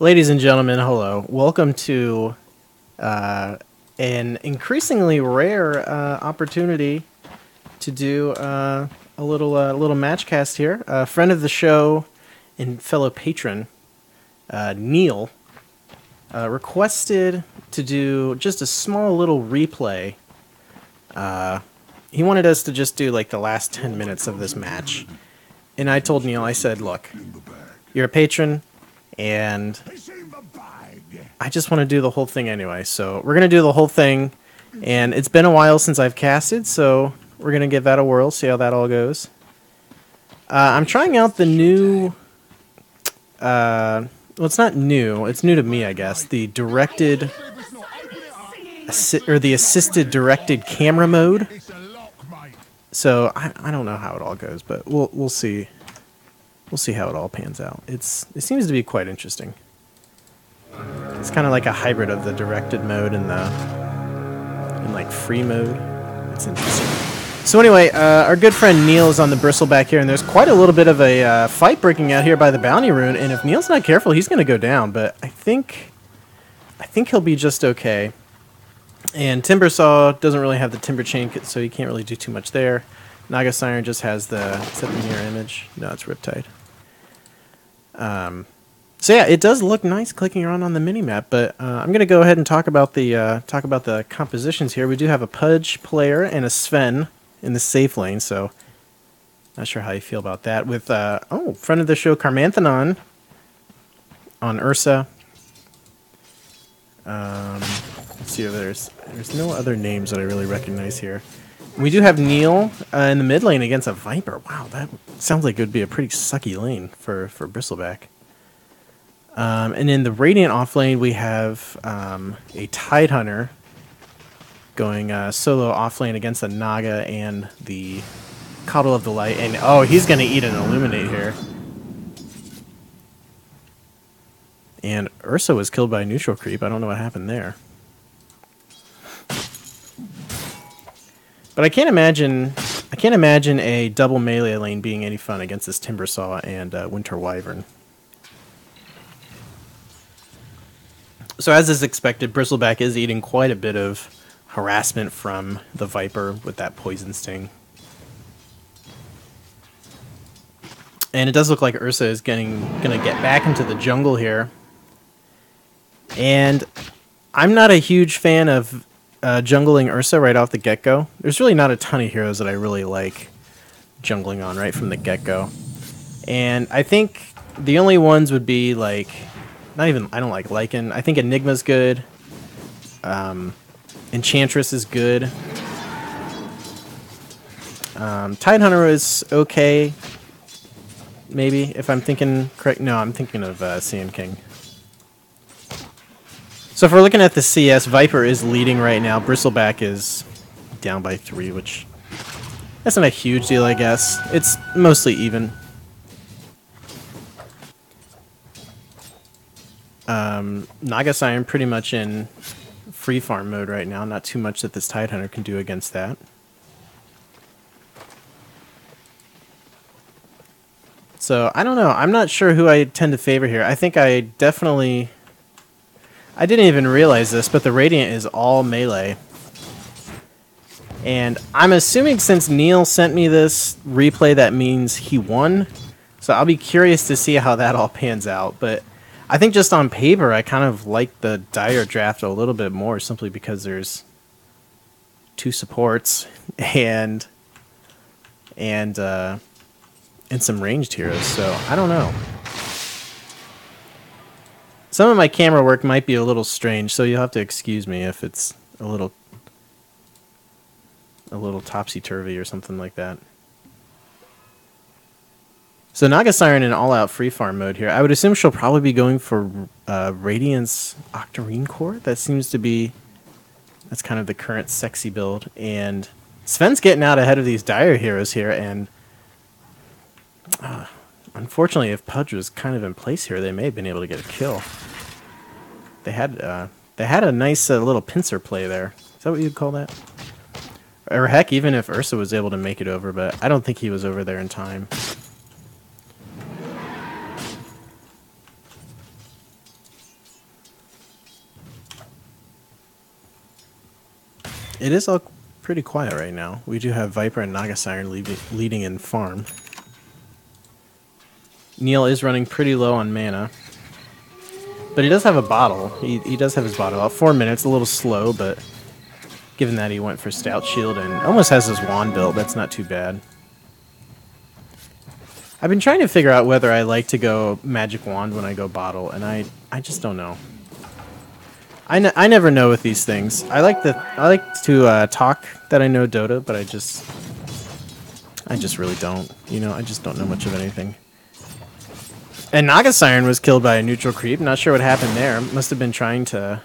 Ladies and gentlemen, hello. Welcome to an increasingly rare opportunity to do a little match cast here. A friend of the show and fellow patron, Gniel, requested to do just a small little replay. He wanted us to just do like the last 10 minutes of this match. And I told Gniel, I said, look, you're a patron, and I just want to do the whole thing anyway. So we're going to do the whole thing. And it's been a while since I've casted, so we're going to give that a whirl, see how that all goes. I'm trying out the new... well, it's not new. It's new to me, I guess. The directed... or the assisted directed camera mode. So I don't know how it all goes, but we'll see. We'll see how it all pans out. It seems to be quite interesting. It's kind of like a hybrid of the directed mode and like free mode. It's interesting. So anyway, our good friend Gniel is on the Bristleback here, and there's quite a little bit of a fight breaking out here by the bounty rune. And if Gniel's not careful, he's going to go down. But I think he'll be just okay. And Timbersaw doesn't really have the Timber Chain, so he can't really do too much there. Naga Siren just has the... Is that the mirror image? No, it's Riptide. So yeah, it does look nice clicking around on the minimap, but I'm going to go ahead and talk about the compositions here. We do have a Pudge player and a Sven in the safe lane, so not sure how you feel about that. With friend of the show Carmanthanon on Ursa. Let's see if there's no other names that I really recognize here. We do have Gniel in the mid lane against a Viper. Wow, that sounds like it would be a pretty sucky lane for Bristleback. And in the Radiant off lane, we have a Tidehunter going solo off lane against the Naga and the Coddle of the Light. And oh, he's going to eat an Illuminate here. And Ursa was killed by a neutral creep. I don't know what happened there. But I can't imagine a double melee lane being any fun against this Timbersaw and Winter Wyvern. So as is expected, Bristleback is eating quite a bit of harassment from the Viper with that Poison Sting. And it does look like Ursa is gonna get back into the jungle here. And I'm not a huge fan of jungling Ursa right off the get-go. There's really not a ton of heroes that I really like jungling on right from the get-go. And I think the only ones would be like... I don't like Lycan. I think Enigma's good. Enchantress is good. Tidehunter is okay. Maybe, if I'm thinking correct. No, I'm thinking of Sand King. So if we're looking at the CS, Viper is leading right now. Bristleback is down by 3, which... that's not a huge deal, I guess. It's mostly even. Naga Siren pretty much in free farm mode right now. Not too much that this Tidehunter can do against that. So, I don't know. I'm not sure who I tend to favor here. I think I definitely... I didn't even realize this, but the Radiant is all melee. And I'm assuming since Gniel sent me this replay, that means he won. So I'll be curious to see how that all pans out. But I think just on paper, I kind of like the Dire draft a little bit more, simply because there's 2 supports and some ranged heroes. So I don't know. Some of my camera work might be a little strange, so you'll have to excuse me if it's a little topsy-turvy or something like that. So Naga Siren in all-out free farm mode here. I would assume she'll probably be going for Radiance Octarine Core. That seems to be... that's kind of the current sexy build. And Sven's getting out ahead of these Dire heroes here, and... unfortunately, if Pudge was kind of in place here, they may have been able to get a kill. They had a nice little pincer play there. Is that what you'd call that? Or heck, even if Ursa was able to make it over, but I don't think he was over there in time. it is all pretty quiet right now. We do have Viper and Naga Siren leading in farm. Gniel is running pretty low on mana. But he does have a bottle. He does have his bottle out. 4 minutes, a little slow, but given that he went for Stout Shield and almost has his wand built, that's not too bad. I've been trying to figure out whether I like to go Magic Wand when I go bottle, and I just don't know. I never know with these things. I like to talk that I know Dota, but I just really don't. You know, I just don't know much of anything. And Naga Siren was killed by a neutral creep. Not sure what happened there. Must have been trying to...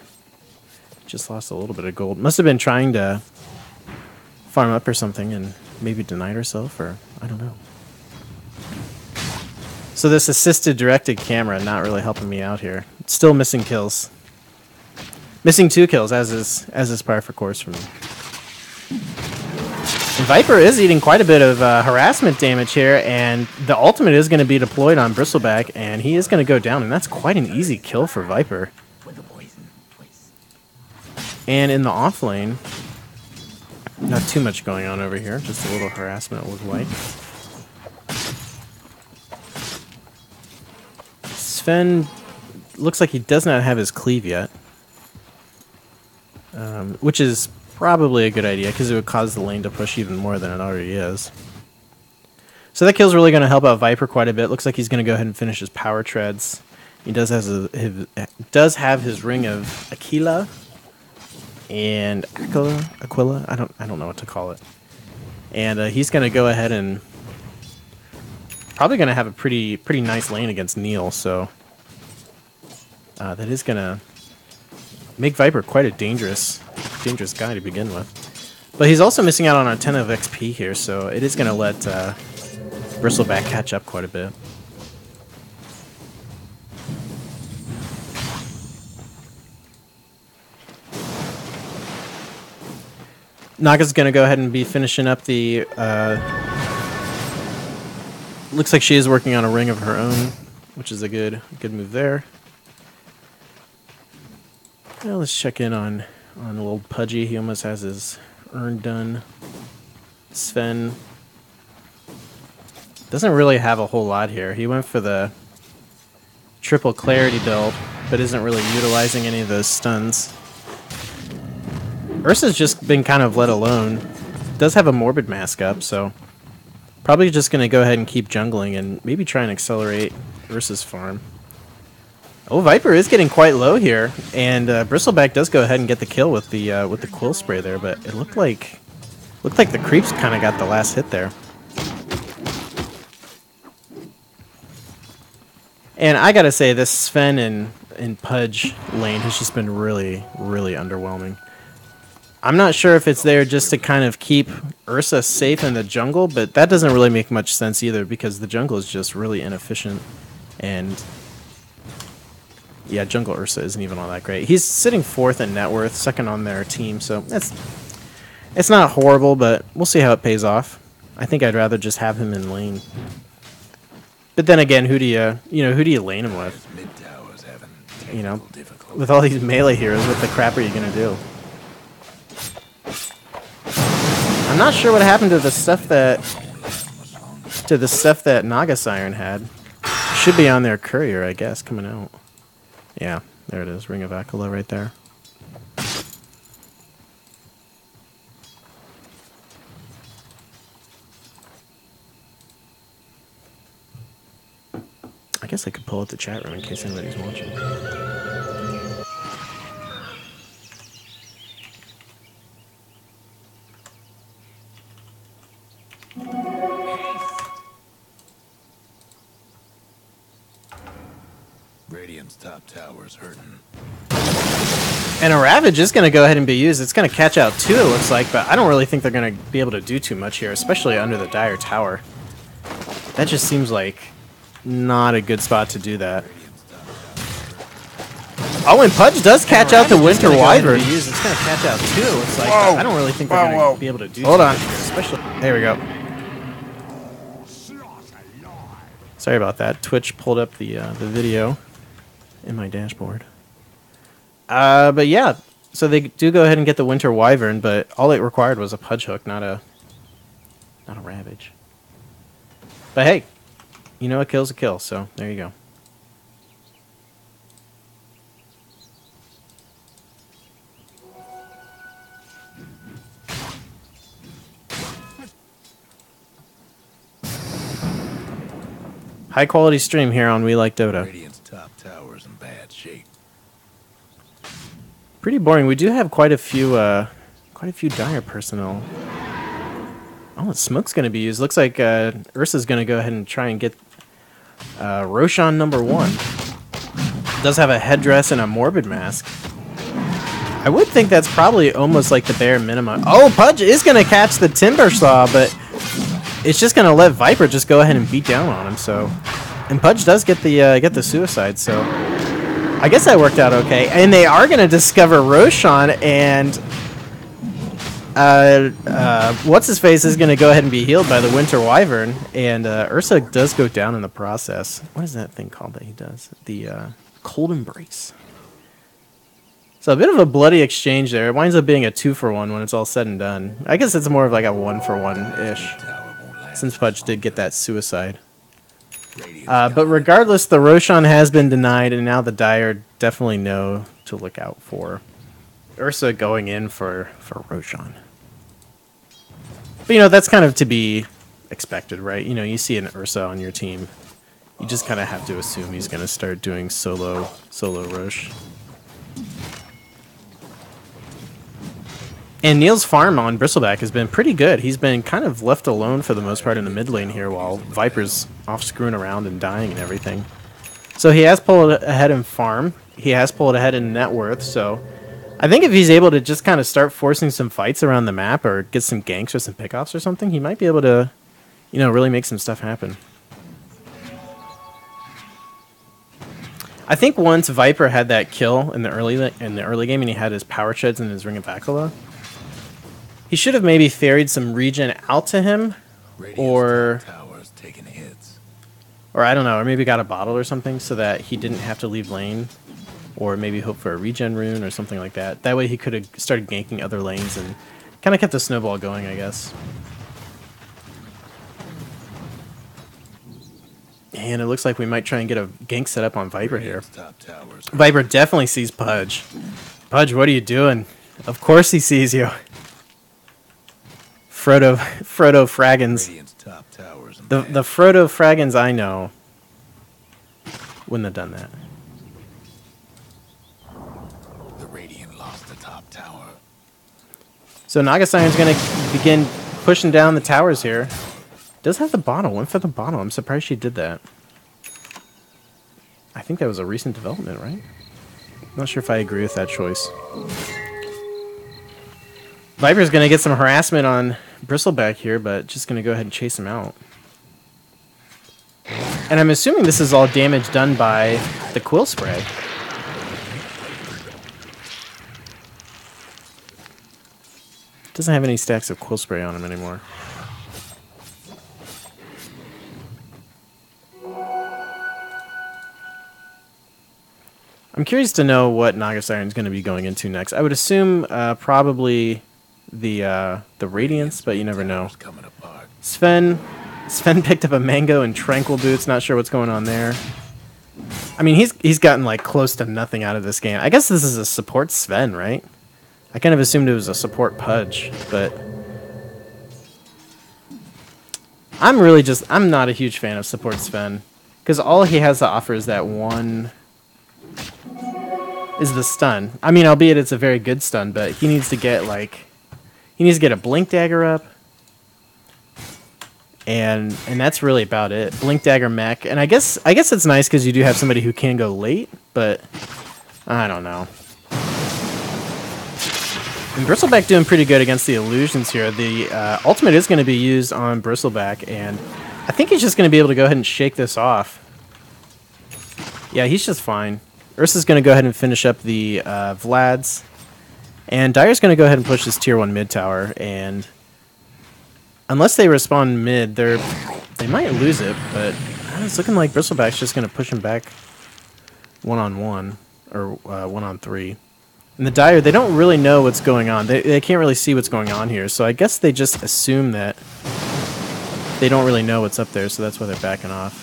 Just lost a little bit of gold. Must have been trying to farm up or something and maybe denied herself, or I don't know. So this assisted directed camera not really helping me out here. Still missing kills. Missing 2 kills, as is par for course for me. And Viper is eating quite a bit of harassment damage here, and the ultimate is going to be deployed on Bristleback, and he is going to go down, and that's quite an easy kill for Viper. And in the off lane, not too much going on over here, just a little harassment with White. Sven looks like he does not have his cleave yet, which is probably a good idea because it would cause the lane to push even more than it already is. So that kill's really going to help out Viper quite a bit. Looks like he's going to go ahead and finish his power treads. He does have his ring of Aquila and Aquila. I don't know what to call it. And he's going to go ahead and probably going to have a pretty nice lane against Gniel. So that is going to make Viper quite a dangerous guy to begin with. But he's also missing out on a ton of XP here, so it is going to let Bristleback catch up quite a bit. Naga's going to go ahead and be finishing up the... looks like she is working on a ring of her own, which is a good move there. Well, let's check in on a little Pudgy. He almost has his urn done. Sven doesn't really have a whole lot here. He went for the triple clarity build, but isn't really utilizing any of those stuns. Ursa's just been kind of let alone. Does have a Morbid Mask up, so probably just going to go ahead and keep jungling and maybe try and accelerate Ursa's farm. Oh, Viper is getting quite low here, and Bristleback does go ahead and get the kill with the quill spray there, but it looked like the creeps kind of got the last hit there. And I gotta say, this Sven and Pudge lane has just been really underwhelming. I'm not sure if it's there just to kind of keep Ursa safe in the jungle, but that doesn't really make much sense either because the jungle is just really inefficient. And yeah, jungle Ursa isn't even all that great. He's sitting 4th in net worth, 2nd on their team, so it's not horrible, but we'll see how it pays off. I think I'd rather just have him in lane. But then again, who do you lane him with? You know, with all these melee heroes, what the crap are you gonna do? I'm not sure what happened to the stuff that Naga Siren had. Should be on their courier, I guess, coming out. Yeah, there it is, Ring of Aquila right there. I guess I could pull up the chat room in case anybody's watching. Radiant's top tower's hurting. And a Ravage is going to go ahead and be used. It's going to catch out 2, it looks like, but I don't really think they're going to be able to do too much here, especially under the Dire Tower. That just seems like not a good spot to do that. Oh, and Pudge does catch out the Winter Wyvern. It's going to catch out 2, it looks like, but I don't really think they're going to be able to do too much here, especially... There we go. Sorry about that. Twitch pulled up the video in my dashboard. But yeah, So they do go ahead and get the Winter Wyvern, but all it required was a Pudge Hook, not a Ravage. But hey, you know a kill's a kill, so there you go. High quality stream here on We Like Dota. Radiant's top tower's in bad shape. Pretty boring. We do have quite a few dire personnel. Oh, the smoke's going to be used. Looks like Ursa's going to go ahead and try and get Roshan #1. Does have a headdress and a Morbid Mask. I would think that's probably almost like the bare minimum. Oh, Pudge is going to catch the Timber Saw, but it's just going to let Viper just go ahead and beat down on him. So, and Pudge does get the suicide. So, I guess that worked out okay. And they are going to discover Roshan, and what's his face is going to go ahead and be healed by the Winter Wyvern, and Ursa does go down in the process. What is that thing called that he does? The Cold Embrace. So a bit of a bloody exchange there. It winds up being a 2-for-1 when it's all said and done. I guess it's more of like a 1-for-1-ish, since Pudge did get that suicide. But regardless, the Roshan has been denied, and now the Dire definitely know to look out for Ursa going in for Roshan. But, you know, that's kind of to be expected, right? You know, you see an Ursa on your team, you just kind of have to assume he's going to start doing solo Rosh. And Gniel's farm on Bristleback has been pretty good. He's been kind of left alone for the most part in the mid lane here while Viper's off screwing around and dying and everything. So he has pulled ahead in farm. He has pulled ahead in net worth, so I think if he's able to just kind of start forcing some fights around the map or get some ganks or some pickoffs or something, he might be able to, you know, really make some stuff happen. I think once Viper had that kill in the early game and he had his power sheds and his Ring of Bacala, he should have maybe ferried some regen out to him, or I don't know, or maybe got a bottle or something so that he didn't have to leave lane, or maybe hope for a regen rune or something like that. That way he could have started ganking other lanes and kind of kept the snowball going, I guess. And it looks like we might try and get a gank set up on Viper here. Viper definitely sees Pudge. Pudge, what are you doing? Of course he sees you. Frodo Fraggins. The Frodo Fraggins I know wouldn't have done that. The Radiant lost the top tower. So Nagasiron's going to begin pushing down the towers here. Does have the bottle. Went for the bottle. I'm surprised she did that. I think that was a recent development, right? Not sure if I agree with that choice. Viper's going to get some harassment on Bristleback here, but just going to go ahead and chase him out. And I'm assuming this is all damage done by the Quill Spray. Doesn't have any stacks of Quill Spray on him anymore. I'm curious to know what Nagasiron's going to be going into next. I would assume probably the Radiance, but you never know. Sven picked up a Mango and Tranquil Boots. Not sure what's going on there. I mean, he's gotten like close to nothing out of this game. I guess this is a support Sven, right? I kind of assumed it was a support Pudge, but I'm not a huge fan of support Sven because all he has to offer is that one. Is the stun. I mean, albeit it's a very good stun, but he needs to get a Blink Dagger up. And that's really about it. Blink Dagger mech. And I guess it's nice because you do have somebody who can go late, but I don't know. And Bristleback doing pretty good against the illusions here. The ultimate is going to be used on Bristleback, and I think he's just going to be able to go ahead and shake this off. Yeah, he's just fine. Ursa's going to go ahead and finish up the Vlads. And Dire's going to go ahead and push this tier 1 mid tower. And unless they respawn mid, they might lose it. But it's looking like Bristleback's just going to push him back 1-on-1. Or 1-on-3. And the Dire, they don't really know what's going on. They can't really see what's going on here. So I guess they just assume that they don't really know what's up there, so that's why they're backing off.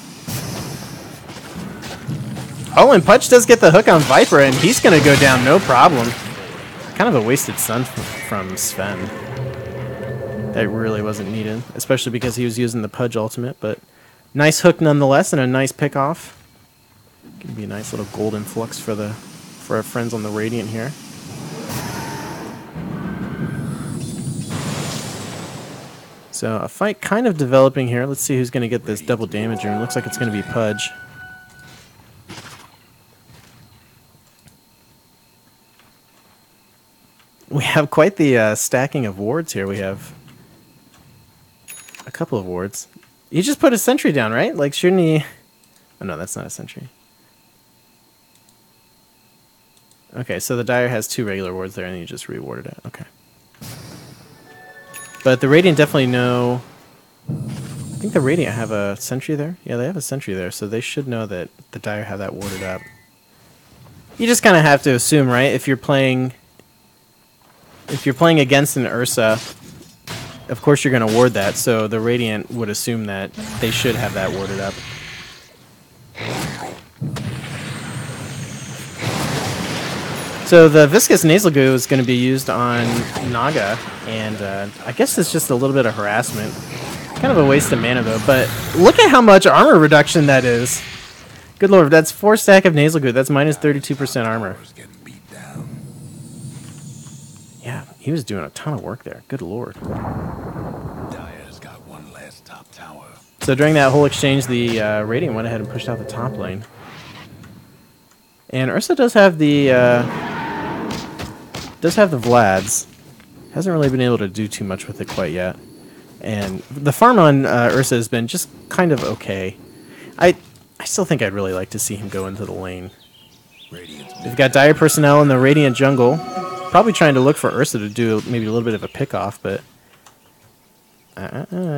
Oh, and Pudge does get the hook on Viper, and he's going to go down no problem. Kind of a wasted stun from Sven. That really wasn't needed, especially because he was using the Pudge ultimate, but nice hook nonetheless, and a nice pick-off. Gonna be a nice little gold influx for our friends on the Radiant here. So a fight kind of developing here. Let's see who's going to get this double damage rune. Looks like it's going to be Pudge. We have quite the stacking of wards here. We have a couple of wards. You just put a sentry down, right? Like, shouldn't he... Oh, no, that's not a sentry. Okay, so the Dire has 2 regular wards there, and you just rewarded it. Okay. But the Radiant definitely know... I think the Radiant have a sentry there. Yeah, they have a sentry there, so they should know that the Dire have that warded up. You just kind of have to assume, right? If you're playing against an Ursa, of course you're going to ward that, so the Radiant would assume that they should have that warded up. So the Viscous Nasal Goo is going to be used on Naga, and I guess it's just a little bit of harassment. Kind of a waste of mana though, but look at how much armor reduction that is. Good lord, that's 4 stack of Nasal Goo, that's minus 32% armor. Yeah, he was doing a ton of work there, good lord. Dire's got one last top tower. So during that whole exchange, the Radiant went ahead and pushed out the top lane. And Ursa does have the Vlads. Hasn't really been able to do too much with it quite yet. And the farm on Ursa has been just kind of okay. I still think I'd really like to see him go into the lane. They've got Dire personnel in the Radiant jungle. Probably trying to look for Ursa to do maybe a little bit of a pick-off, but...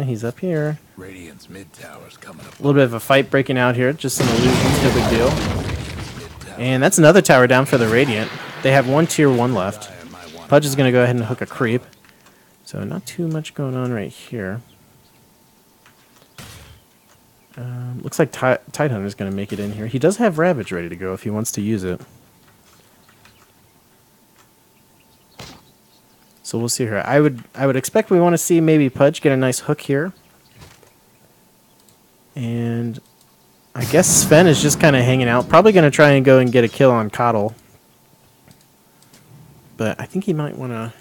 he's up here. Radiant's mid tower's coming up. A little bit of a fight breaking out here. Just some illusions, no big deal. And that's another tower down for the Radiant. They have 1 tier 1 left. Pudge is going to go ahead and hook a creep. So not too much going on right here. Looks like Tidehunter is going to make it in here. He does have Ravage ready to go if he wants to use it. So we'll see here. I would expect we want to see maybe Pudge get a nice hook here. And I guess Sven is just kind of hanging out. Probably going to try and go and get a kill on Coddle. But I think he might want to...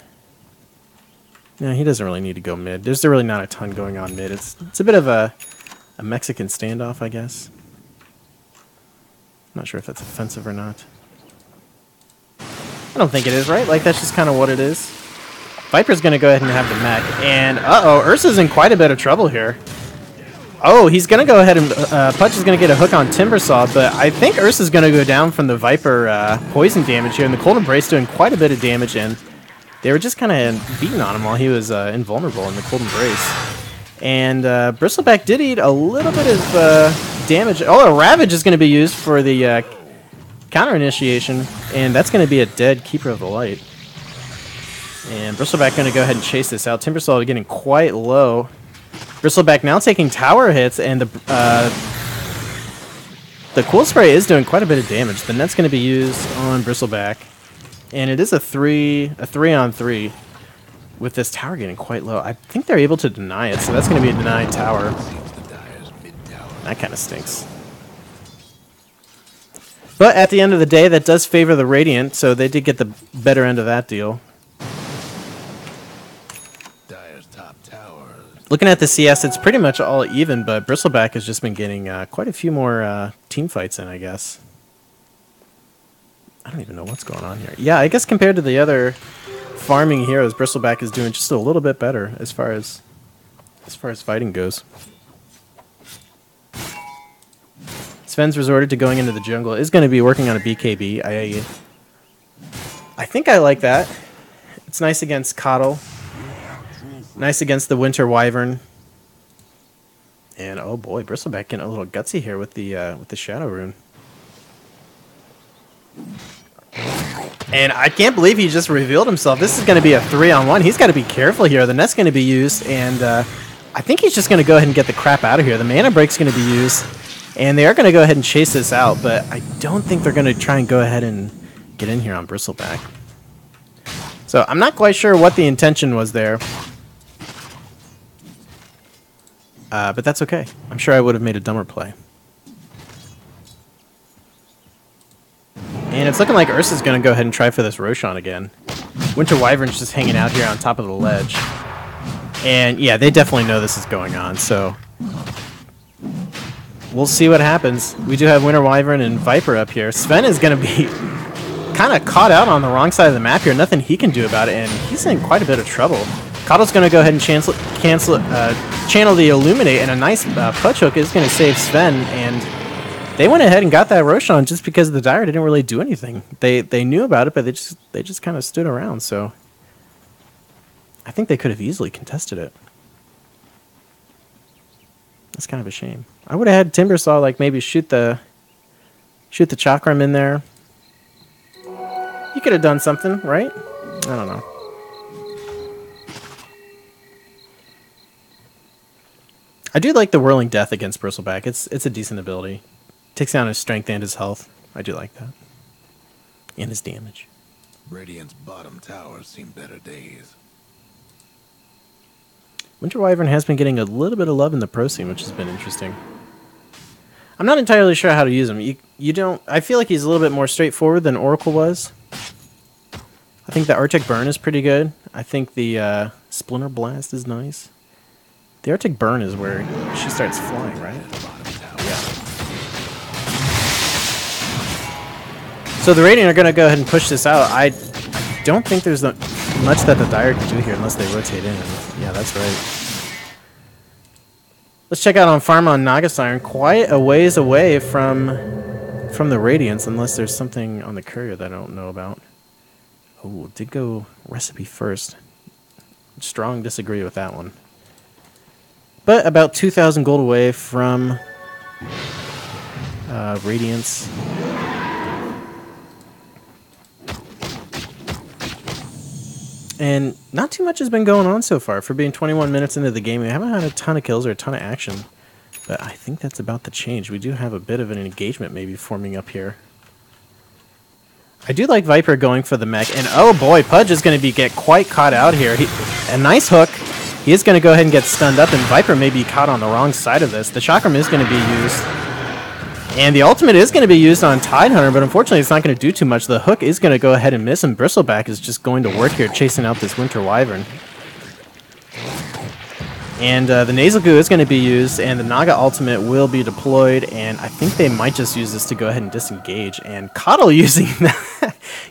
No, he doesn't really need to go mid. There's really not a ton going on mid. It's a bit of a Mexican standoff, I guess. Not sure if that's offensive or not. I don't think it is, right? Like, that's just kind of what it is. Viper's going to go ahead and have the mech. And, uh-oh, Ursa's in quite a bit of trouble here. Oh, he's going to go ahead and... Pudge is going to get a hook on Timbersaw, but I think Ursa's going to go down from the Viper poison damage here. And the Cold Embrace doing quite a bit of damage, and they were just kind of beating on him while he was invulnerable in the Cold Embrace. And Bristleback did eat a little bit of damage. Oh, a Ravage is going to be used for the counter initiation, and that's going to be a dead Keeper of the Light. And Bristleback going to go ahead and chase this out. Timbersaw getting quite low. Bristleback now taking tower hits, and the Cool Spray is doing quite a bit of damage. The net's going to be used on Bristleback, and it is a 3-on-3 with this tower getting quite low. I think they're able to deny it, so that's going to be a denied tower. That kind of stinks. But at the end of the day, that does favor the Radiant, so they did get the better end of that deal. Looking at the CS, it's pretty much all even, but Bristleback has just been getting quite a few more team fights in, I guess. I don't even know what's going on here. Yeah, I guess compared to the other farming heroes, Bristleback is doing just a little bit better as far as fighting goes. Sven's resorted to going into the jungle. Is going to be working on a BKB. I think I like that. It's nice against Coddle. Nice against the Winter Wyvern. And oh boy, Bristleback getting a little gutsy here with the Shadow Rune. And I can't believe he just revealed himself. This is going to be a 3-on-1. He's got to be careful here. The net's going to be used, and I think he's just going to go ahead and get the crap out of here. The mana break's going to be used, and they are going to go ahead and chase this out, but I don't think they're going to try and go ahead and get in here on Bristleback. So I'm not quite sure what the intention was there. But that's okay. I'm sure I would have made a dumber play. And it's looking like Ursa's going to go ahead and try for this Roshan again. Winter Wyvern's just hanging out here on top of the ledge. And yeah, they definitely know this is going on, so we'll see what happens. We do have Winter Wyvern and Viper up here. Sven is going to be kind of caught out on the wrong side of the map here. Nothing he can do about it, and he's in quite a bit of trouble. Coddle's going to go ahead and channel the Illuminate, and a nice punch hook is going to save Sven, and they went ahead and got that Roshan just because the Dire didn't really do anything. They knew about it, but they just kind of stood around, so I think they could have easily contested it. That's kind of a shame. I would have had Timbersaw like maybe shoot the Chakram in there. You could have done something, right? I don't know. I do like the Whirling Death against Bristleback. It's a decent ability. Takes down his strength and his health. I do like that. And his damage. Radiant's bottom tower seen better days. Winter Wyvern has been getting a little bit of love in the pro scene, which has been interesting. I'm not entirely sure how to use him. You don't. I feel like he's a little bit more straightforward than Oracle was. I think the Arctic Burn is pretty good. I think the Splinter Blast is nice. The Arctic Burn is where she starts flying, right? Yeah. So the Radiant are going to go ahead and push this out. I don't think there's much that the Dire can do here unless they rotate in. Yeah, that's right. Let's check out on farm on Naga Siren. Quite a ways away from the Radiance, unless there's something on the courier that I don't know about. Oh, did go recipe first. Strong disagree with that one. But about 2,000 gold away from Radiance. And not too much has been going on so far. For being 21 minutes into the game, we haven't had a ton of kills or a ton of action. But I think that's about to change. We do have a bit of an engagement maybe forming up here. I do like Viper going for the mech. And oh boy, Pudge is going to get quite caught out here. A nice hook. He is going to go ahead and get stunned up, and Viper may be caught on the wrong side of this. The Chakram is going to be used. And the ultimate is going to be used on Tidehunter, but unfortunately it's not going to do too much. The hook is going to go ahead and miss, and Bristleback is just going to work here, chasing out this Winter Wyvern. And the Nasal Goo is going to be used, and the Naga ultimate will be deployed, and I think they might just use this to go ahead and disengage. And Coddle using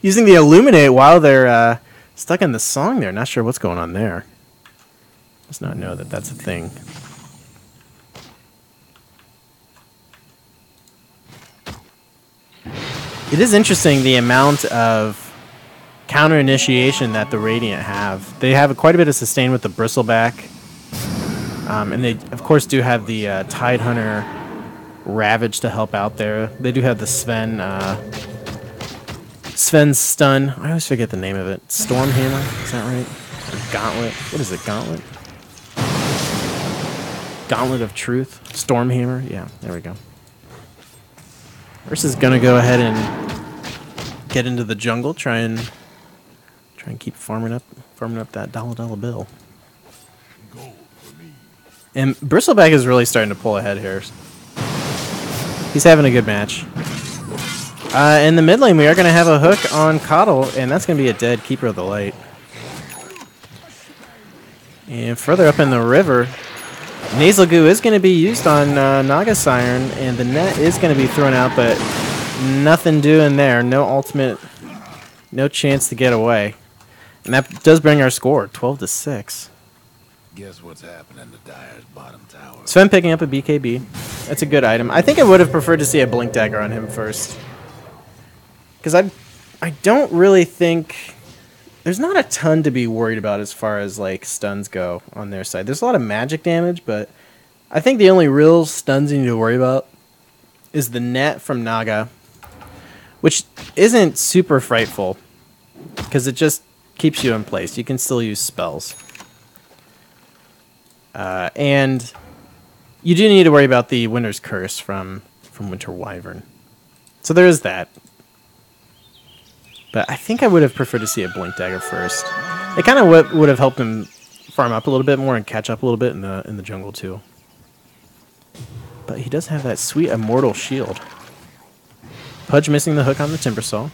using the Illuminate while they're stuck in the song there. Not sure what's going on there. Does not know that that's a thing. It is interesting the amount of counter initiation that the Radiant have. They have quite a bit of sustain with the Bristleback. And they, of course, do have the Tidehunter Ravage to help out there. They do have the Sven's Stun. I always forget the name of it. Stormhammer, is that right? Or Gauntlet. What is it, Gauntlet? Gauntlet of Truth. Stormhammer. Yeah, there we go. Ursa's gonna go ahead and get into the jungle, try and keep farming up that dollar bill. And Bristleback is really starting to pull ahead here. He's having a good match. In the mid lane, we are going to have a hook on Coddle, and that's going to be a dead Keeper of the Light. And further up in the river, Nasal Goo is going to be used on Naga Siren, and the net is going to be thrown out, but nothing doing there. No ultimate, no chance to get away. And that does bring our score, 12-6. Guess what's happening to Dire's bottom tower? Sven picking up a BKB. That's a good item. I think I would have preferred to see a Blink Dagger on him first. Because I don't really think... There's not a ton to be worried about as far as like stuns go on their side. There's a lot of magic damage, but I think the only real stuns you need to worry about is the net from Naga, which isn't super frightful. because it just keeps you in place. You can still use spells. And you do need to worry about the Winter's Curse from Winter Wyvern. So there is that. But I think I would have preferred to see a Blink Dagger first. It kind of would have helped him farm up a little bit more and catch up a little bit in the jungle too. But he does have that sweet Immortal Shield. Pudge missing the hook on the Timbersaw.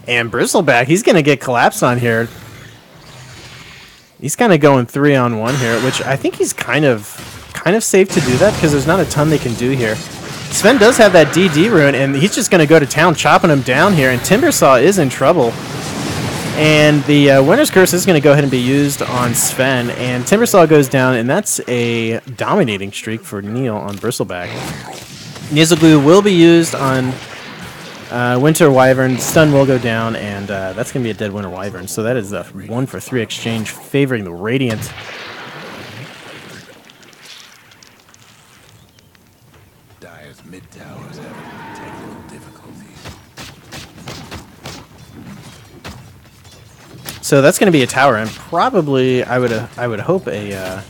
And Bristleback, he's going to get collapsed on here. He's kind of going 3-on-1 here, which I think he's kind of safe to do that because there's not a ton they can do here. Sven does have that DD rune, and he's just going to go to town, chopping him down here, and Timbersaw is in trouble. And the Winter's Curse is going to go ahead and be used on Sven, and Timbersaw goes down, and that's a dominating streak for Gniel on Bristleback. Nizzleglue will be used on Winter Wyvern. Stun will go down, and that's going to be a dead Winter Wyvern. So that is a 1-for-3 exchange favoring the Radiant. Dire's mid towers having technical difficulties. So that's going to be a tower, and probably I would hope a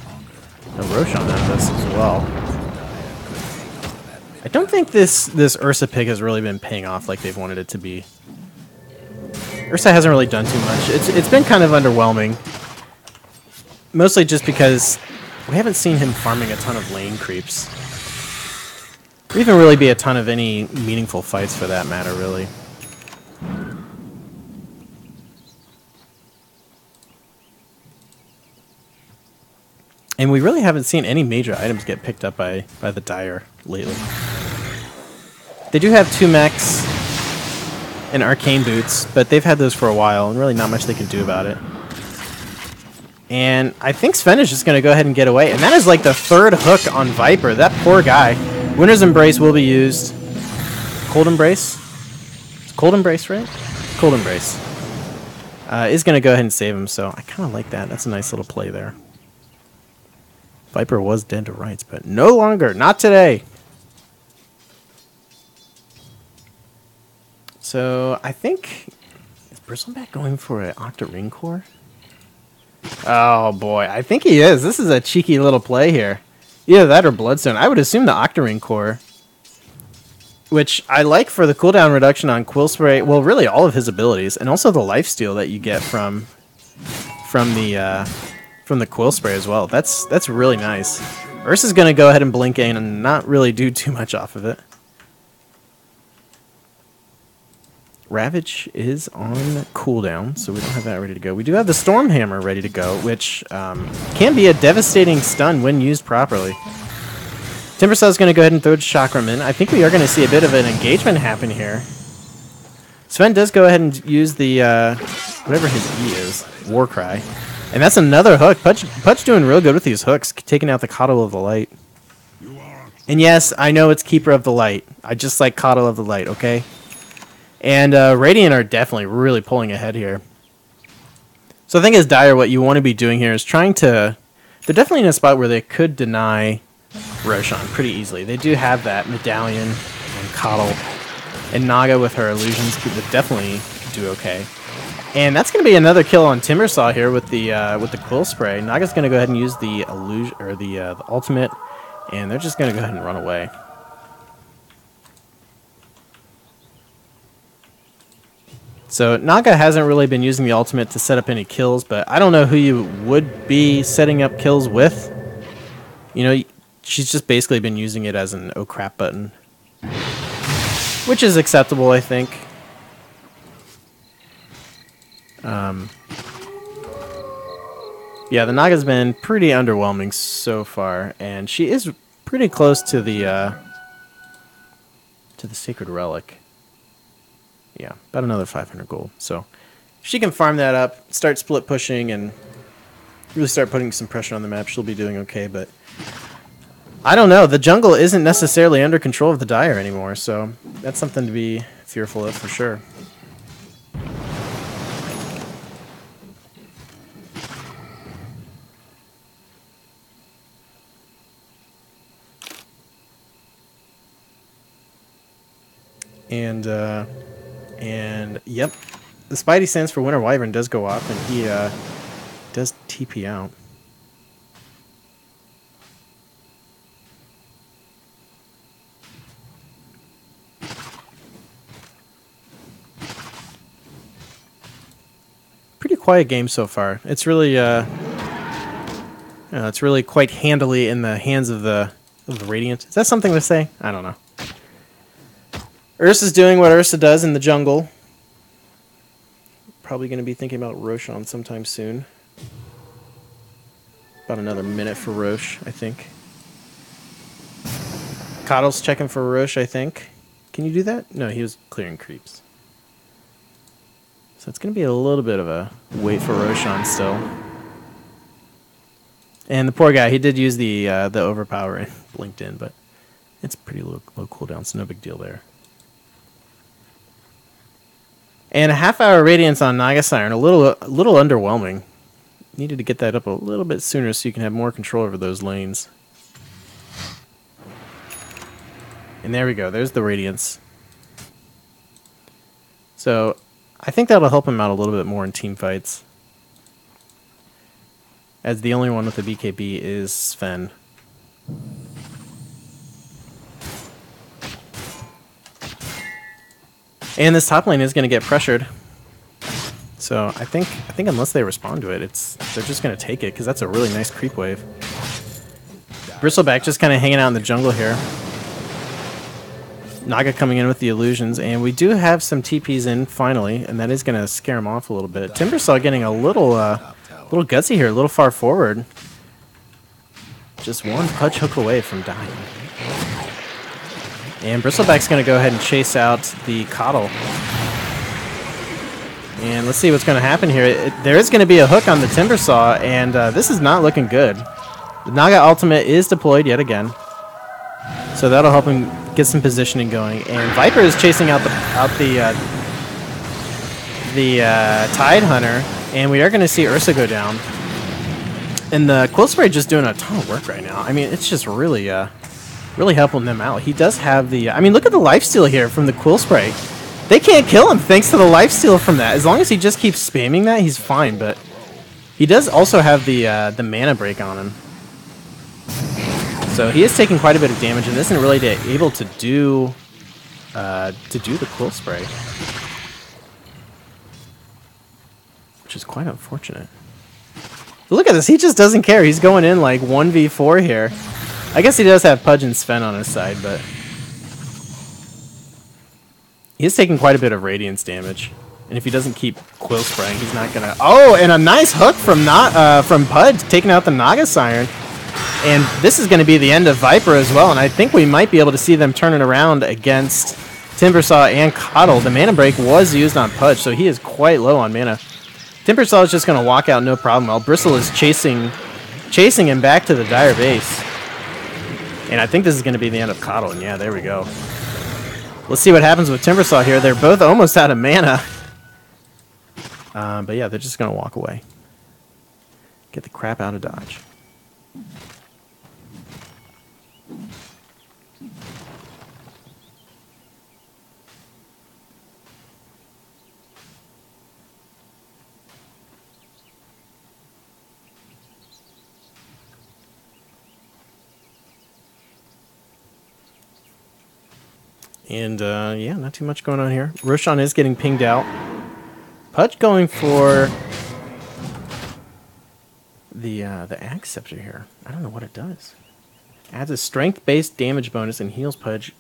Roshan out of this as well. I don't think this Ursa pick has really been paying off like they've wanted it to be. Ursa hasn't really done too much. It's been kind of underwhelming. Mostly just because we haven't seen him farming a ton of lane creeps. Or even really be a ton of any meaningful fights for that matter, really. And we really haven't seen any major items get picked up by the Dire lately. They do have 2 mechs and arcane boots, but they've had those for a while, and really not much they can do about it. And I think Sven is just going to go ahead and get away, and that is like the 3rd hook on Viper. That poor guy. Winter's Embrace will be used. Cold Embrace? It's Cold Embrace, right? Cold Embrace. Is going to go ahead and save him, so I kind of like that. That's a nice little play there. Viper was dead to rights, but no longer. Not today. So I think... Is Bristleback going for an Octarine Core? Oh boy, I think he is. This is a cheeky little play here. Either that or Bloodstone. I would assume the Octarine Core, which I like for the cooldown reduction on Quill Spray. Well, really all of his abilities, and also the lifesteal that you get from the Quill Spray as well. That's really nice. Ursa's going to go ahead and blink in and not really do too much off of it. Ravage is on cooldown, so we don't have that ready to go. We do have the Stormhammer ready to go, which can be a devastating stun when used properly. Timbersaw is going to go ahead and throw Chakram in. I think we are going to see a bit of an engagement happen here. Sven does go ahead and use the, whatever his E is, Warcry. And that's another hook. Pudge doing real good with these hooks, taking out the Coddle of the Light. And yes, I know it's Keeper of the Light. I just like Coddle of the Light, okay? And Radiant are definitely really pulling ahead here. So I think as Dire, what you want to be doing here is trying to... They're definitely in a spot where they could deny Roshan pretty easily. They do have that Medallion and Coddle. And Naga with her illusions could definitely do okay. And that's going to be another kill on Timbersaw here with the Quill Spray. Naga's going to go ahead and use the illusion or the ultimate, and they're just going to go ahead and run away. So Naga hasn't really been using the ultimate to set up any kills, but I don't know who you would be setting up kills with. You know, she's just basically been using it as an oh crap button, which is acceptable, I think. Yeah, the Naga's been pretty underwhelming so far, and she is pretty close to the Sacred Relic. Yeah, about another 500 gold. So if she can farm that up, start split pushing, and really start putting some pressure on the map, she'll be doing okay. But I don't know. The jungle isn't necessarily under control of the Dire anymore, so that's something to be fearful of for sure. And yep, the Spidey sense for Winter Wyvern does go off, and he does TP out. Pretty quiet game so far. It's really it's really quite handily in the hands of the Radiant. Is that something to say? I don't know. Ursa's doing what Ursa does in the jungle. Probably going to be thinking about Roshan sometime soon. About another minute for Roche, I think. Coddle's checking for Roche, I think. Can you do that? No, he was clearing creeps. So it's going to be a little bit of a wait for Roshan still. And the poor guy, he did use the overpower and blinked in, but it's pretty low cooldown, so no big deal there. And a half-hour Radiance on Naga Siren, a little underwhelming. Needed to get that up a little bit sooner so you can have more control over those lanes. And there we go. There's the Radiance. So I think that'll help him out a little bit more in team fights. As the only one with the BKB is Sven. And this top lane is going to get pressured. So I think unless they respond to it, they're just going to take it, because that's a really nice creep wave. Bristleback just kind of hanging out in the jungle here. Naga coming in with the illusions, and we do have some TPs in finally, and that is going to scare him off a little bit. Timbersaw getting a little gutsy here, a little far forward. Just one punch hook away from dying. And Bristleback's going to go ahead and chase out the Coddle. And let's see what's going to happen here. There is going to be a hook on the Timbersaw, and this is not looking good. The Naga ultimate is deployed yet again. So that'll help him get some positioning going. And Viper is chasing out the Tide Hunter, and we are going to see Ursa go down. And the Quill Spray just doing a ton of work right now. I mean, it's just really helping them out. He does have the... I mean, look at the lifesteal here from the Quill Spray. They can't kill him thanks to the lifesteal from that. As long as he just keeps spamming that, he's fine. But he does also have the mana break on him. So he is taking quite a bit of damage and isn't really able to do the Quill Spray. Which is quite unfortunate. But look at this, he just doesn't care. He's going in like 1v4 here. I guess he does have Pudge and Sven on his side, but he's taking quite a bit of Radiance damage. And if he doesn't keep Quill Spraying, he's not gonna... Oh, and a nice hook from Pudge, taking out the Naga Siren. And this is going to be the end of Viper as well, and I think we might be able to see them turn it around against Timbersaw and Coddle. The mana break was used on Pudge, so he is quite low on mana. Timbersaw is just going to walk out no problem, while Bristle is chasing him back to the Dire base. And I think this is going to be the end of Coddle, and yeah, there we go. Let's see what happens with Timbersaw here. They're both almost out of mana. But yeah, they're just going to walk away. Get the crap out of Dodge. And, yeah, not too much going on here. Roshan is getting pinged out. Pudge going for the Axe Scepter here. I don't know what it does. Adds a strength-based damage bonus and heals Pudge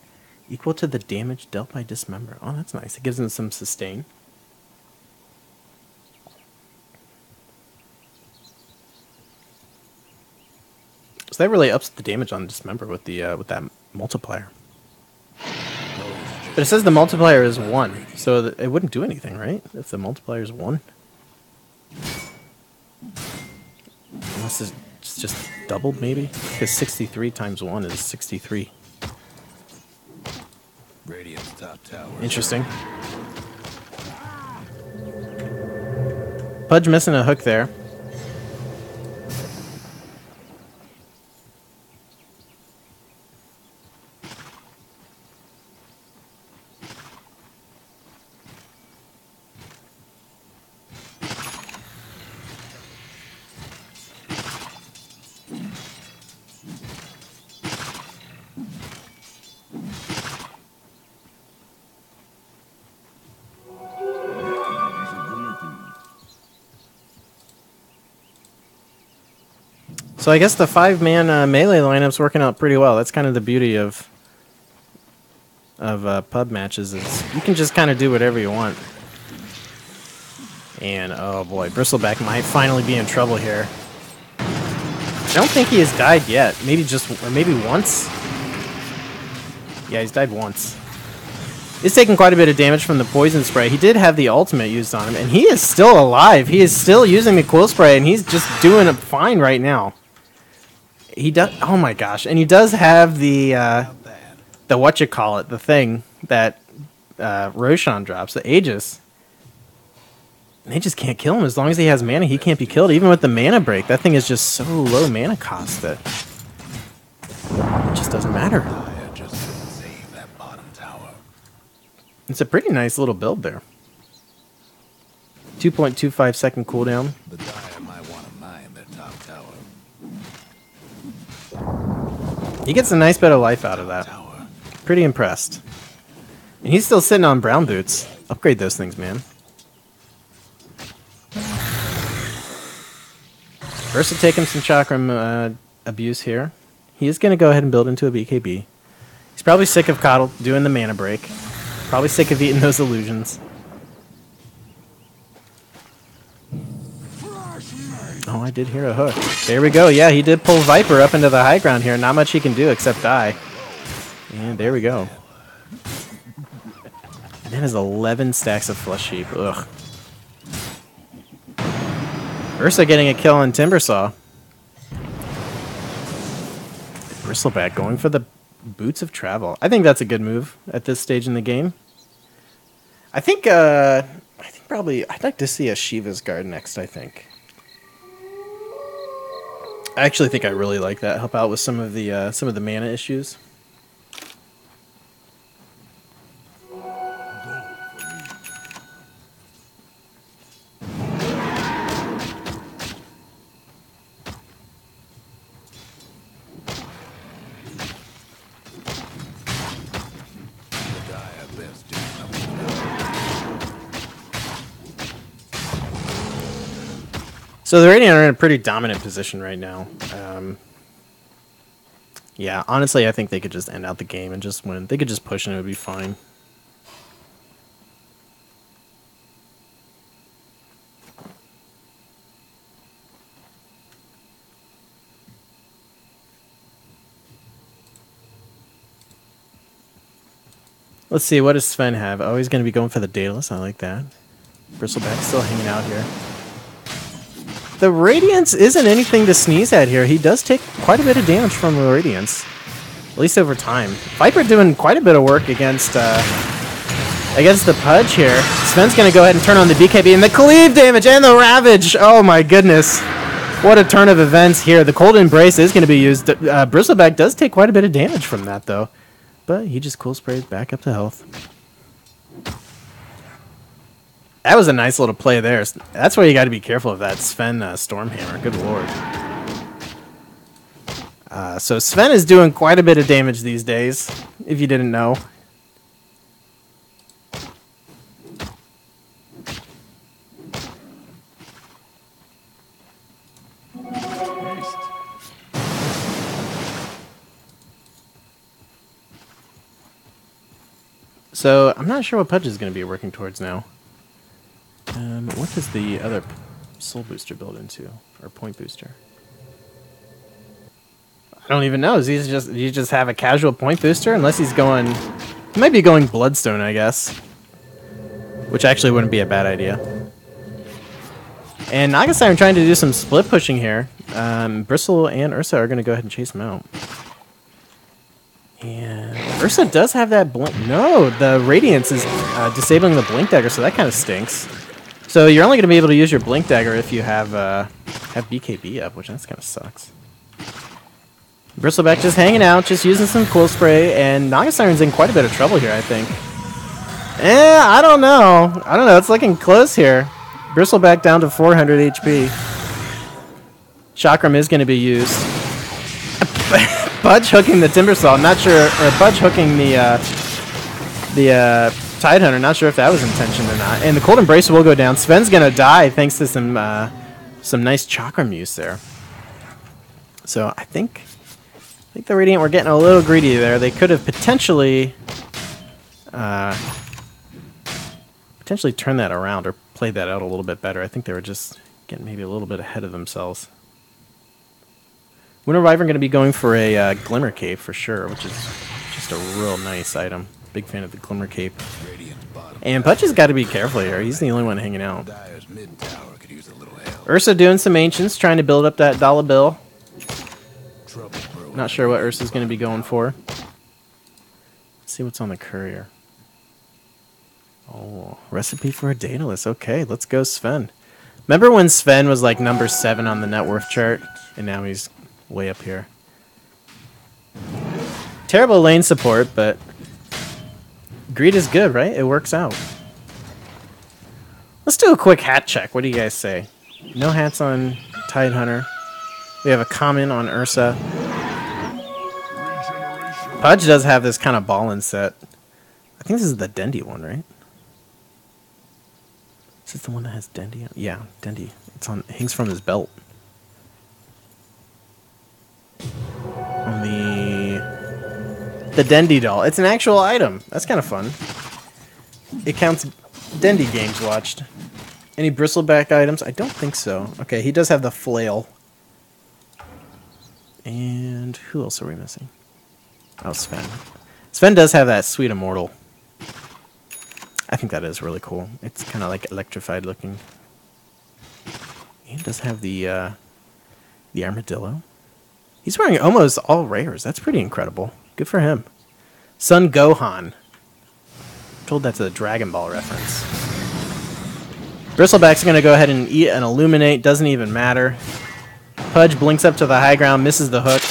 equal to the damage dealt by Dismember. Oh, that's nice. It gives him some sustain. So that really ups the damage on Dismember with that multiplier. But it says the multiplier is 1, so it wouldn't do anything, right? If the multiplier is 1? Unless it's just doubled, maybe? Because 63 times 1 is 63. Radiant's top tower. Interesting. Pudge missing a hook there. So I guess the 5-man melee lineup's working out pretty well. That's kind of the beauty of pub matches, is you can just kind of do whatever you want. And oh boy, Bristleback might finally be in trouble here. I don't think he has died yet. Maybe maybe once. Yeah, he's died once. He's taken quite a bit of damage from the poison spray. He did have the ultimate used on him, and he is still alive. He is still using the quill spray, and he's just doing fine right now. He does. Oh my gosh! And he does have the the thing that Roshan drops, the Aegis. And they just can't kill him as long as he has mana. He can't be killed, even with the mana break. That thing is just so low mana cost that it just doesn't matter. It's a pretty nice little build there. 2.25 second cooldown. The Dire might want to mine their top tower. He gets a nice bit of life out of that. Pretty impressed. And he's still sitting on brown boots. Upgrade those things, man. Ursa taking some chakram abuse here. He is going to go ahead and build into a BKB. He's probably sick of Coddle doing the mana break. Probably sick of eating those illusions. Oh, I did hear a hook. There we go. Yeah, he did pull Viper up into the high ground here. Not much he can do except die. And there we go. That is 11 stacks of Flesh Sheep. Ugh. Ursa getting a kill on Timbersaw. Bristleback going for the Boots of Travel. I think that's a good move at this stage in the game. I think probably I'd like to see a Shiva's Guard next, I think. I actually think I really like that. Help out with some of the mana issues. So the Radiant are in a pretty dominant position right now. Yeah, honestly, I think they could just end out the game and just win. They could just push and it would be fine. Let's see, what does Sven have? Oh, he's going to be going for the Daedalus. I like that. Bristleback still hanging out here. The Radiance isn't anything to sneeze at here. He does take quite a bit of damage from the Radiance, at least over time. Viper doing quite a bit of work against the Pudge here. Sven's going to go ahead and turn on the BKB and the cleave damage and the Ravage. Oh my goodness. What a turn of events here. The Cold Embrace is going to be used. Bristleback does take quite a bit of damage from that though, but he just cool sprays back up to health. That was a nice little play there. That's why you got to be careful of that Sven Stormhammer. Good lord. So Sven is doing quite a bit of damage these days, if you didn't know. So I'm not sure what Pudge is going to be working towards now. What does the other soul booster build into, or point booster? I don't even know. Do you just have a casual point booster? Unless he's going, he might be going Bloodstone, I guess, which actually wouldn't be a bad idea. And Nagasiren trying to do some split pushing here. Bristle and Ursa are going to go ahead and chase him out. And Ursa does have that blink. No, the Radiance is disabling the Blink Dagger, so that kind of stinks. So you're only going to be able to use your Blink Dagger if you have BKB up, which that's kind of sucks. Bristleback just hanging out, just using some Cool Spray, and Nagasiren's in quite a bit of trouble here, I think. I don't know. It's looking close here. Bristleback down to 400 HP. Chakram is going to be used. Budge hooking the Timbersaw, not sure, or Budge hooking the Tidehunter, not sure if that was intention or not. And the Cold Embrace will go down. Sven's gonna die thanks to some nice Chakram use there. So I think the Radiant were getting a little greedy there. They could have potentially turned that around or played that out a little bit better. I think they were just getting maybe a little bit ahead of themselves. Winter Wyvern going to be going for a Glimmer Cape for sure, which is just a real nice item. Big fan of the Glimmer Cape. And Pudge has got to be careful here. He's the only one hanging out. Ursa doing some Ancients, trying to build up that dollar bill. Not sure what Ursa's going to be going for. Let's see what's on the courier. Oh, recipe for a Daedalus. Okay, let's go Sven. Remember when Sven was like number 7 on the net worth chart? And now he's way up here. Terrible lane support, but greed is good, right? It works out. Let's do a quick hat check. What do you guys say? No hats on Tidehunter. We have a common on Ursa. Pudge does have this kind of ballin' set. I think this is the Dendy one, right? Is this the one that has Dendy? Yeah, Dendy. It's on. It hangs from his belt. On the Dendy doll. It's an actual item. That's kind of fun. It counts Dendy games watched. Any Bristleback items? I don't think so. Okay, he does have the flail. And who else are we missing? Oh, Sven. Sven does have that sweet immortal. I think that is really cool. It's kind of like electrified looking. He does have the armadillo. He's wearing almost all rares. That's pretty incredible. Good for him. Son Gohan. I'm told that's a Dragon Ball reference. Bristleback's going to go ahead and eat and illuminate. Doesn't even matter. Pudge blinks up to the high ground. Misses the hook.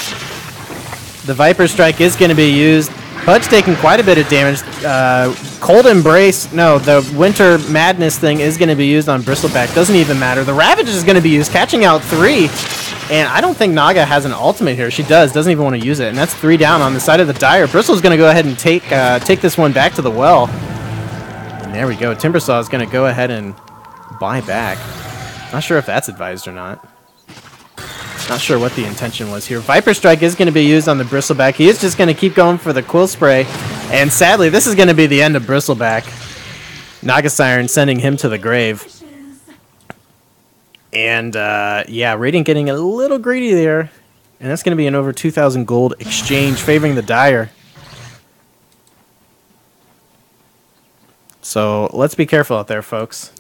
The Viper Strike is going to be used. Pudge taking quite a bit of damage. Cold Embrace. No, the Winter Madness thing is going to be used on Bristleback. Doesn't even matter. The Ravage is going to be used. Catching out 3. And I don't think Naga has an ultimate here. She does. Doesn't even want to use it. And that's 3 down on the side of the Dire. Bristle's going to go ahead and take this one back to the well. And there we go. Timbersaw is going to go ahead and buy back. Not sure if that's advised or not. Not sure what the intention was here. Viper Strike is going to be used on the Bristleback. He is just going to keep going for the Quill Spray. And sadly, this is going to be the end of Bristleback. Naga Siren sending him to the grave. And, yeah, Radiant getting a little greedy there. And that's going to be an over 2,000 gold exchange favoring the Dire. So, let's be careful out there, folks.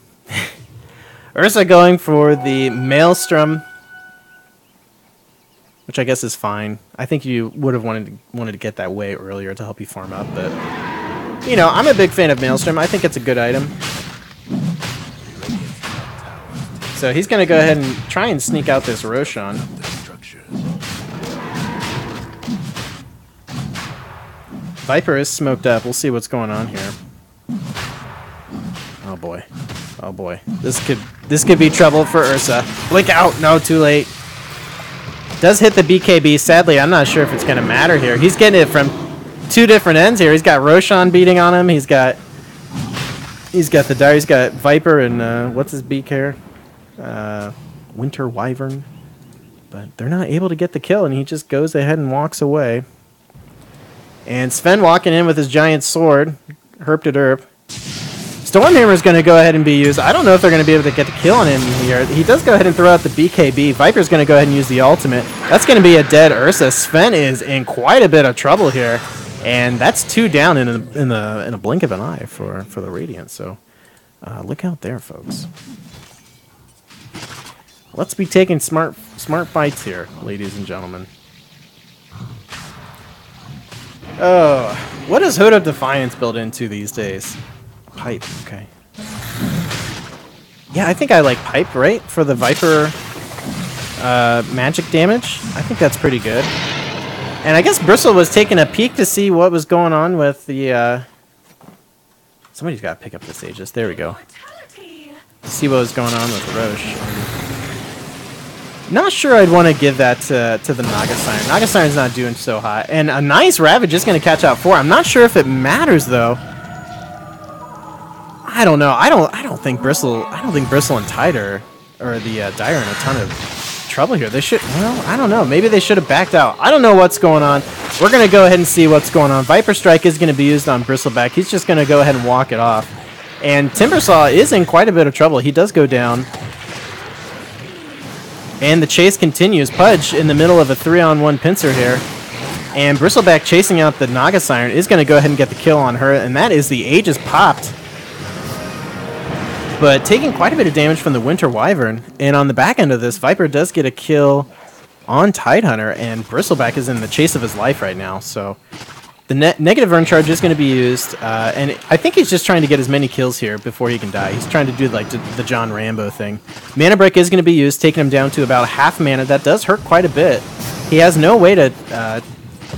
Ursa going for the Maelstrom, which I guess is fine. I think you would have wanted to get that way earlier to help you farm up, but you know, I'm a big fan of Maelstrom. I think it's a good item. So he's going to go ahead and try and sneak out this Roshan. Viper is smoked up. We'll see what's going on here. Oh boy. Oh boy. This could be trouble for Ursa. Blink out. No, too late. Does hit the BKB. Sadly, I'm not sure if it's going to matter here. He's getting it from 2 different ends here. He's got Roshan beating on him. He's got the Dire. He's got Viper and what's his beak here? Winter Wyvern. But they're not able to get the kill, and he just goes ahead and walks away. And Sven walking in with his giant sword. Herp to derp. Stormhammer is going to go ahead and be used. I don't know if they're going to be able to get the kill on him here. He does go ahead and throw out the BKB. Viper's going to go ahead and use the ultimate. That's going to be a dead Ursa. Sven is in quite a bit of trouble here. And that's 2 down in a blink of an eye for the Radiant. So look out there, folks. Let's be taking smart fights here, ladies and gentlemen. Oh, what does Hood of Defiance build into these days? Pipe, okay. Yeah, I think I like Pipe, right? For the Viper magic damage. I think that's pretty good. And I guess Bristle was taking a peek to see what was going on with the... Somebody's got to pick up this Aegis. There we go. To see what was going on with Roche. Not sure I'd want to give that to the Naga Siren. Naga Siren's not doing so hot. And a nice Ravage is going to catch out 4. I'm not sure if it matters, though. I don't know. I don't think Bristle and Tide are the Dire in a ton of trouble here. They should, well, I don't know. Maybe they should have backed out. I don't know what's going on. We're going to go ahead and see what's going on. Viper Strike is going to be used on Bristleback. He's just going to go ahead and walk it off. And Timbersaw is in quite a bit of trouble. He does go down. And the chase continues. Pudge in the middle of a 3-on-1 pincer here. And Bristleback chasing out the Naga Siren is going to go ahead and get the kill on her. And that is the Aegis popped. But taking quite a bit of damage from the Winter Wyvern. And on the back end of this, Viper does get a kill on Tidehunter, and Bristleback is in the chase of his life right now. So the negative burn charge is going to be used, and I think he's just trying to get as many kills here before he can die. He's trying to do like the John Rambo thing. Mana Break is going to be used, taking him down to about half mana. That does hurt quite a bit. He has no way to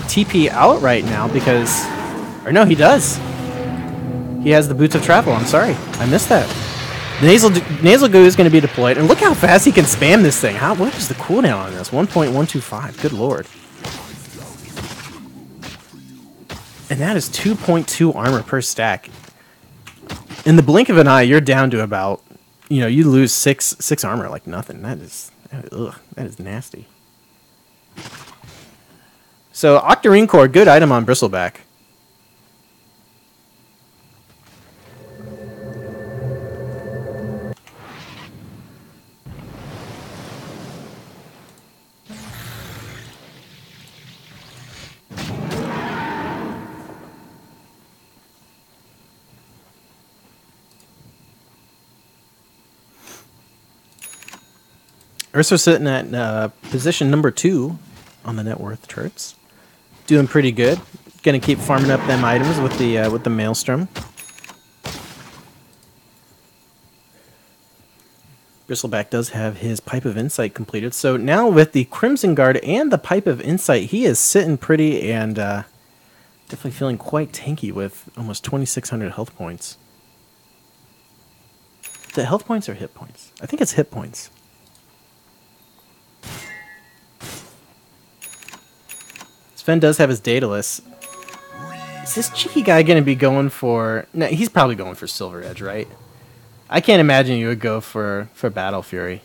TP out right now because... Or no, he does. He has the Boots of Travel. I'm sorry. I missed that. The nasal Goo is going to be deployed, and look how fast he can spam this thing. What is the cooldown on this? 1.125. Good lord. And that is 2.2 armor per stack. In the blink of an eye, you're down to about, you lose six armor like nothing. That is nasty. So Octarine Core, good item on Bristleback. Ursa sitting at position number 2 on the net worth charts. Doing pretty good. Gonna keep farming up them items with the Maelstrom. Bristleback does have his Pipe of Insight completed. So now with the Crimson Guard and the Pipe of Insight, he is sitting pretty and definitely feeling quite tanky with almost 2,600 health points. The health points or hit points? I think it's hit points. Sven does have his Daedalus. Is this cheeky guy going to be going for... No, he's probably going for Silver Edge, right? I can't imagine you would go for Battle Fury.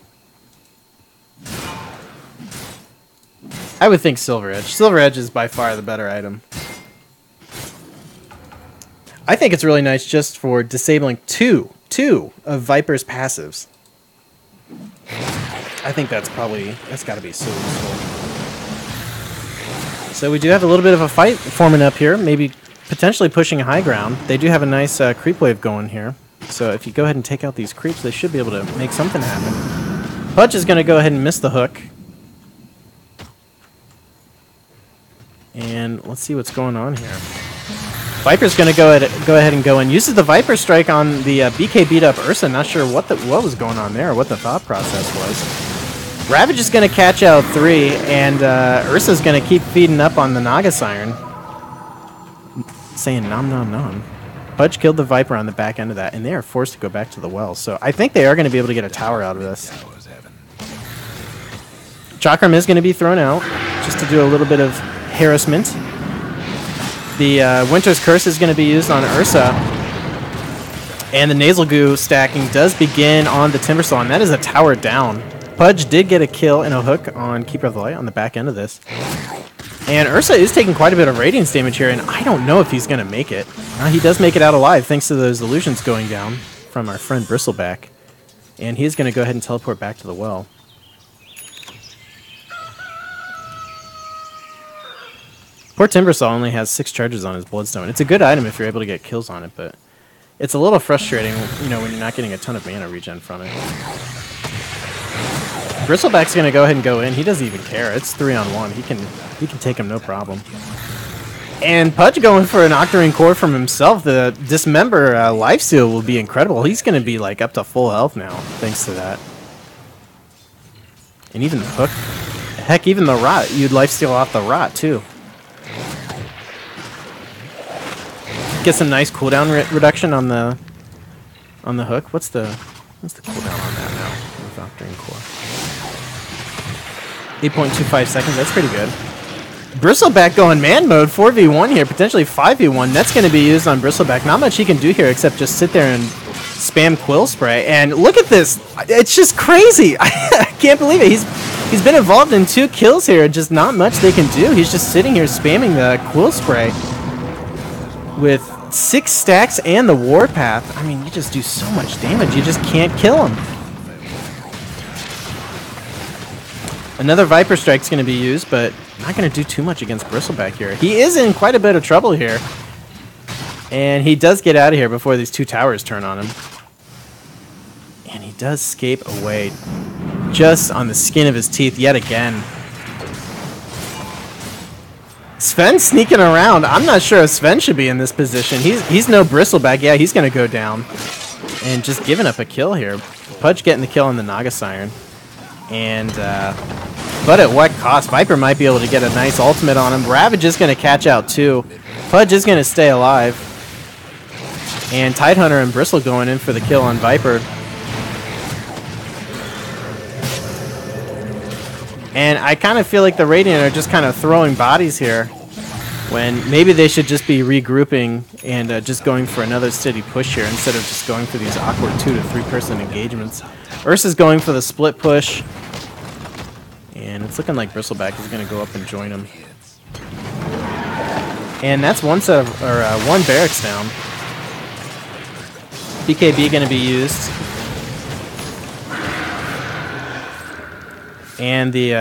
I would think Silver Edge. Silver Edge is by far the better item. I think it's really nice just for disabling two of Viper's passives. I think that's got to be so useful. So we do have a little bit of a fight forming up here, maybe potentially pushing high ground. They do have a nice creep wave going here. So if you go ahead and take out these creeps, they should be able to make something happen. Pudge is going to go ahead and miss the hook. And let's see what's going on here. Viper's going to go ahead and go in. Uses the Viper Strike on the BK beat up Ursa. Not sure what was going on there, or what the thought process was. Ravage is going to catch out 3, and Ursa's going to keep feeding up on the Naga Siren. Saying nom nom nom. Pudge killed the Viper on the back end of that, and they are forced to go back to the well. So I think they are going to be able to get a tower out of this. Chakram is going to be thrown out, just to do a little bit of harassment. The Winter's Curse is going to be used on Ursa. And the Nasal Goo stacking does begin on the Timbersaw, and that is a tower down. Pudge did get a kill and a hook on Keeper of the Light on the back end of this. And Ursa is taking quite a bit of Radiance damage here, and I don't know if he's going to make it. He does make it out alive thanks to those illusions going down from our friend Bristleback. And he's going to go ahead and teleport back to the well. Poor Timbersaw only has 6 charges on his Bloodstone. It's a good item if you're able to get kills on it, but it's a little frustrating, when you're not getting a ton of mana regen from it. Bristleback's going to go ahead and go in. He doesn't even care. It's 3-on-1. He can take him no problem. And Pudge going for an Octarine Core from himself. The Dismember Lifesteal will be incredible. He's going to be like up to full health now, thanks to that. And even the hook. Heck, even the Rot. You'd Lifesteal off the Rot, too. Get some nice cooldown reduction on the hook. What's the cooldown on that now with Octarine Core? 8.25 seconds. That's pretty good. Bristleback going man mode, 4v1 here, potentially 5v1. That's going to be used on Bristleback. Not much he can do here except just sit there and spam Quill Spray. And look at this. It's just crazy. I can't believe it. He's been involved in 2 kills here, just not much they can do. He's just sitting here spamming the quill spray with 6 stacks and the warpath. I mean, you just do so much damage, you just can't kill him. Another Viper Strike's going to be used, but not going to do too much against Bristleback here. He is in quite a bit of trouble here. And he does get out of here before these 2 towers turn on him. And he does escape away just on the skin of his teeth yet again. Sven sneaking around. I'm not sure if Sven should be in this position. He's no Bristleback. Yeah, he's going to go down. And just giving up a kill here. Pudge getting the kill on the Naga Siren. And, but at what cost? Viper might be able to get a nice ultimate on him. Ravage is going to catch out too. Pudge is going to stay alive. And Tidehunter and Bristle going in for the kill on Viper. And I kind of feel like the Radiant are just kind of throwing bodies here, when maybe they should just be regrouping and just going for another steady push here instead of just going for these awkward 2 to 3 person engagements. Ursa's going for the split push. And it's looking like Bristleback is going to go up and join him. And that's one set of, or one barracks down. BKB going to be used. And the,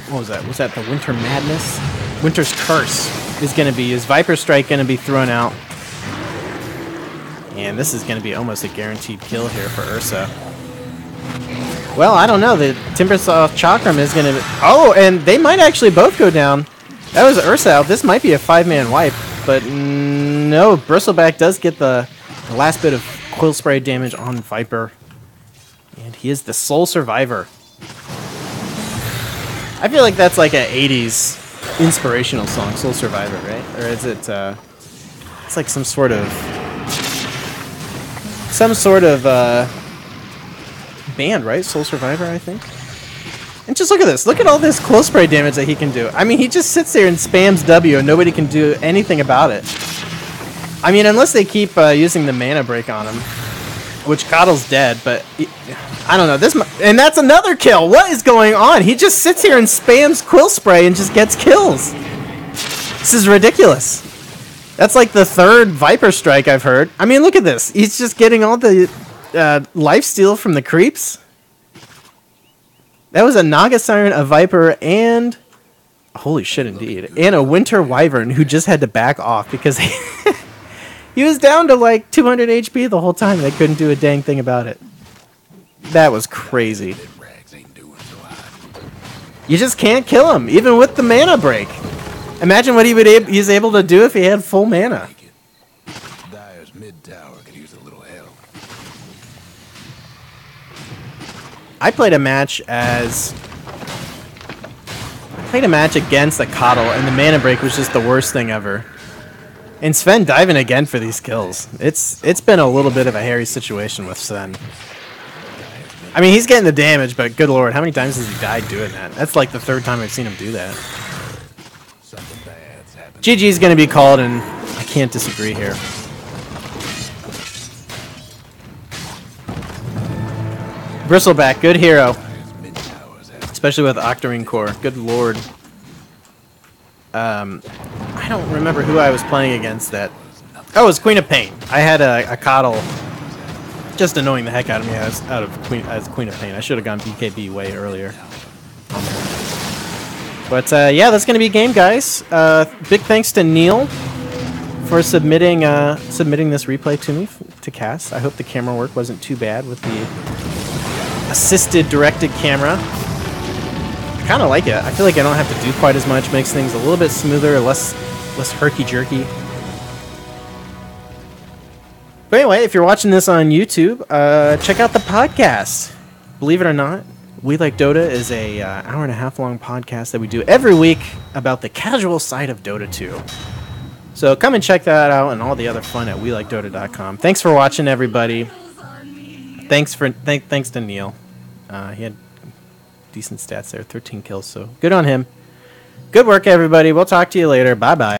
what was that? Was that the Winter Madness? Winter's Curse is going to be used. Viper Strike going to be thrown out. And this is going to be almost a guaranteed kill here for Ursa. Well, I don't know. The Timbersaw Chakram is going to... Oh, and they might actually both go down. That was Ursa out. This might be a 5-man wipe. But no, Bristleback does get the last bit of Quill Spray damage on Viper. And he is the sole survivor. I feel like that's like an 80s inspirational song, Soul Survivor, right? Or is it... it's like some sort of... band, right? Soul Survivor, I think. And just look at this. Look at all this Quill Spray damage that he can do. I mean, he just sits there and spams W and nobody can do anything about it. I mean, unless they keep using the mana break on him, which Coddle's dead, but I don't know. And that's another kill. What is going on? He just sits here and spams Quill Spray and just gets kills. This is ridiculous. That's like the 3rd Viper Strike I've heard. I mean, look at this. He's just getting all the lifesteal from the creeps. That was a Naga Siren, a Viper, and... Holy shit, indeed. And a Winter Wyvern who just had to back off because he was down to like 200 HP the whole time. They couldn't do a dang thing about it. That was crazy. You just can't kill him, even with the mana break. Imagine what he's able to do if he had full mana. Dyer's mid tower could use a little help. I played a match against the Coddle, and the mana break was just the worst thing ever. And Sven diving again for these kills. It's been a little bit of a hairy situation with Sven. I mean, he's getting the damage, but good lord, how many times has he died doing that? That's like the 3rd time I've seen him do that. GG's going to be called, and I can't disagree here. Bristleback, good hero. Especially with Octarine Core. Good lord. I don't remember who I was playing against that. Oh, it was Queen of Pain. I had a Coddle just annoying the heck out of me as Queen of Pain. I should have gone BKB way earlier. But yeah, that's gonna be game, guys. Big thanks to Gniel for submitting this replay to me to cast. I hope the camera work wasn't too bad with the assisted directed camera. I kind of like it. I feel like I don't have to do quite as much. Makes things a little bit smoother, less herky-jerky. But anyway, if you're watching this on YouTube, check out the podcast. Believe it or not, We Like Dota is a hour-and-a-half long podcast that we do every week about the casual side of Dota 2. So come and check that out and all the other fun at WeLikeDota.com. Thanks for watching, everybody. Thanks to Gniel. He had decent stats there, 13 kills, so good on him. Good work, everybody. We'll talk to you later. Bye-bye.